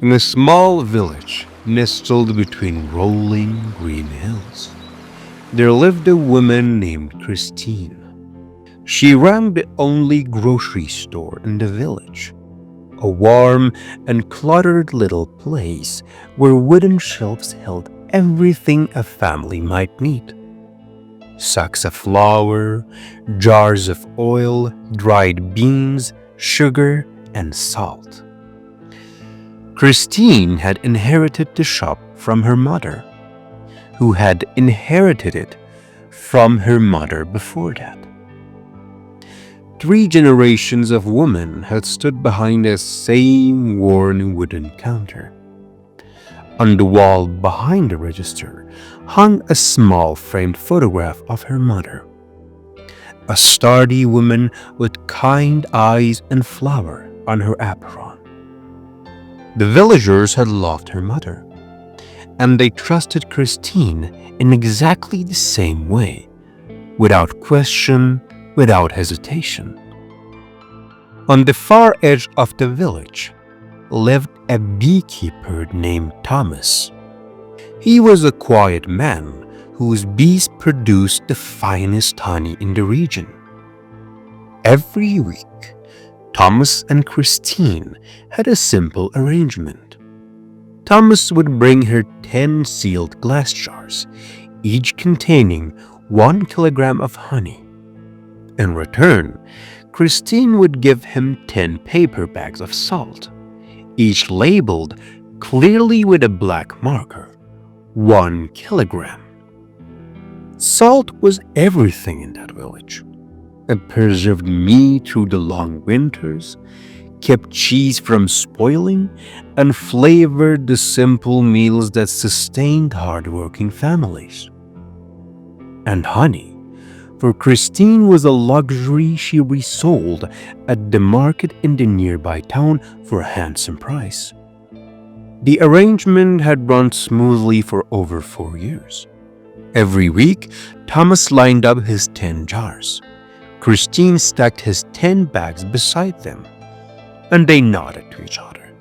In a small village nestled between rolling green hills, there lived a woman named Christine. She ran the only grocery store in the village, a warm and cluttered little place where wooden shelves held everything a family might need. Sacks of flour, jars of oil, dried beans, sugar, and salt. Christine had inherited the shop from her mother, who had inherited it from her mother before that. 3 generations of women had stood behind the same worn wooden counter. On the wall behind the register hung a small framed photograph of her mother, a sturdy woman with kind eyes and flower on her apron. The villagers had loved her mother, and they trusted Christine in exactly the same way, without question, without hesitation. On the far edge of the village lived a beekeeper named Thomas. He was a quiet man whose bees produced the finest honey in the region. Every week, Thomas and Christine had a simple arrangement. Thomas would bring her 10 sealed glass jars, each containing 1 kilogram of honey. In return, Christine would give him 10 paper bags of salt, each labeled clearly with a black marker, 1 kilogram. Salt was everything in that village. It preserved meat through the long winters, kept cheese from spoiling, and flavored the simple meals that sustained hard-working families. And honey, for Christine, was a luxury she resold at the market in the nearby town for a handsome price. The arrangement had run smoothly for over 4 years. Every week, Thomas lined up his 10 jars. Christine stacked his 10 bags beside them, and they nodded to each other.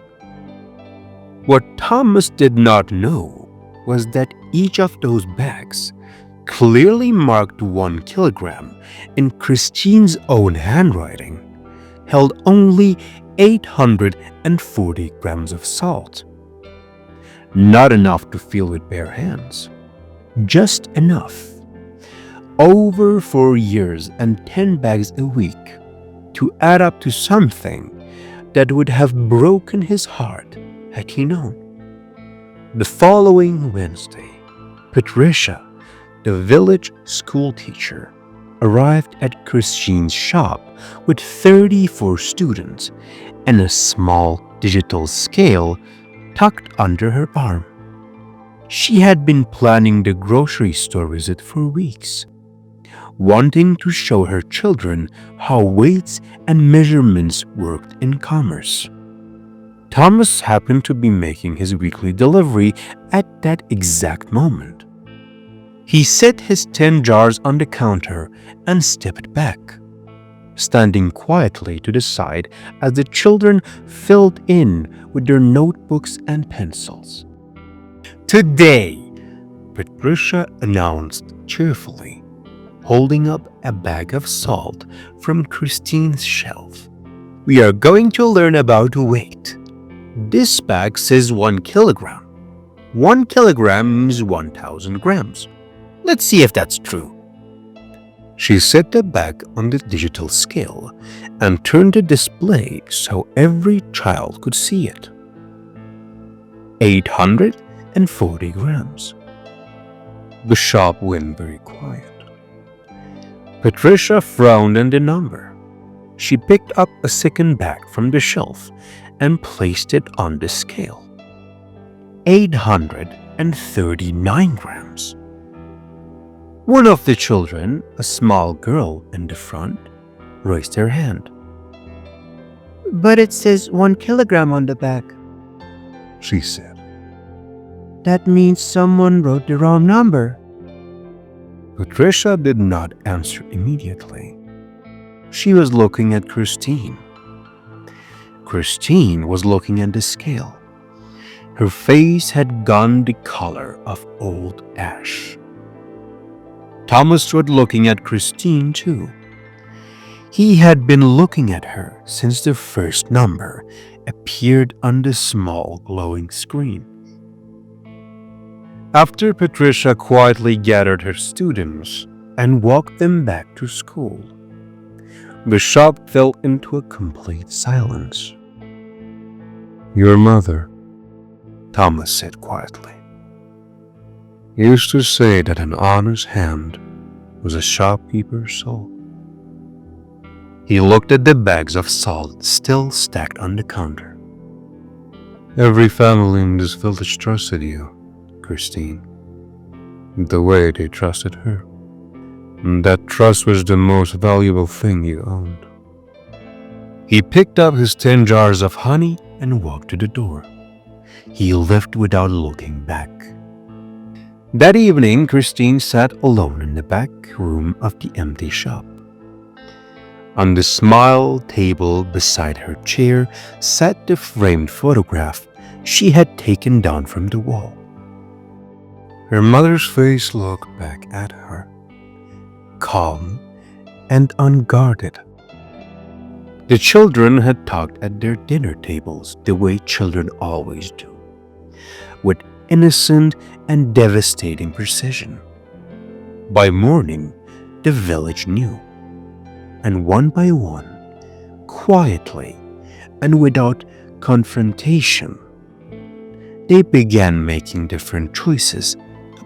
What Thomas did not know was that each of those bags, clearly marked 1 kilogram in Christine's own handwriting, held only 840 grams of salt. Not enough to fill with bare hands, just enough, over 4 years and 10 bags a week, to add up to something that would have broken his heart had he known. The following Wednesday, Patricia, the village school teacher, arrived at Christine's shop with 34 students and a small digital scale tucked under her arm. She had been planning the grocery store visit for weeks, wanting to show her children how weights and measurements worked in commerce. Thomas happened to be making his weekly delivery at that exact moment. He set his 10 jars on the counter and stepped back, standing quietly to the side as the children filled in with their notebooks and pencils. "Today," Patricia announced cheerfully, holding up a bag of salt from Christine's shelf, "we are going to learn about weight. This bag says 1 kilogram. 1 kilogram is 1,000 grams. Let's see if that's true." She set the bag on the digital scale and turned the display so every child could see it. 840 grams. The shop went very quiet. Patricia frowned at the number. She picked up a second bag from the shelf and placed it on the scale. 839 grams. One of the children, a small girl in the front, raised her hand. "But it says 1 kilogram on the bag," she said. "That means someone wrote the wrong number." Patricia did not answer immediately. She was looking at Christine. Christine was looking at the scale. Her face had gone the color of old ash. Thomas stood looking at Christine too. He had been looking at her since the first number appeared on the small glowing screen. After Patricia quietly gathered her students and walked them back to school, the shop fell into a complete silence. "Your mother," Thomas said quietly, "used to say that an honest hand was a shopkeeper's soul." He looked at the bags of salt still stacked on the counter. "Every family in this village trusted you, Christine, the way they trusted her. And that trust was the most valuable thing you owned." He picked up his 10 jars of honey and walked to the door. He left without looking back. That evening, Christine sat alone in the back room of the empty shop. On the small table beside her chair sat the framed photograph she had taken down from the wall. Her mother's face looked back at her, calm and unguarded. The children had talked at their dinner tables the way children always do, with innocent and devastating precision. By morning, the village knew, and one by one, quietly and without confrontation, they began making different choices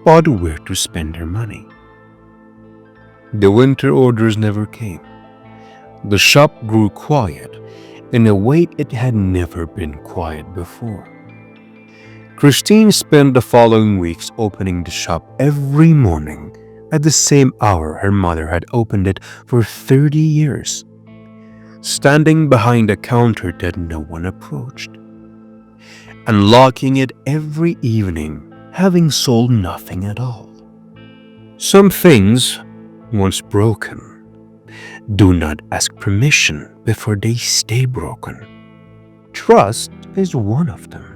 about where to spend their money. The winter orders never came. The shop grew quiet in a way it had never been quiet before. Christine spent the following weeks opening the shop every morning at the same hour her mother had opened it for 30 years, standing behind a counter that no one approached, unlocking it every evening, having sold nothing at all. Some things, once broken, do not ask permission before they stay broken. Trust is one of them.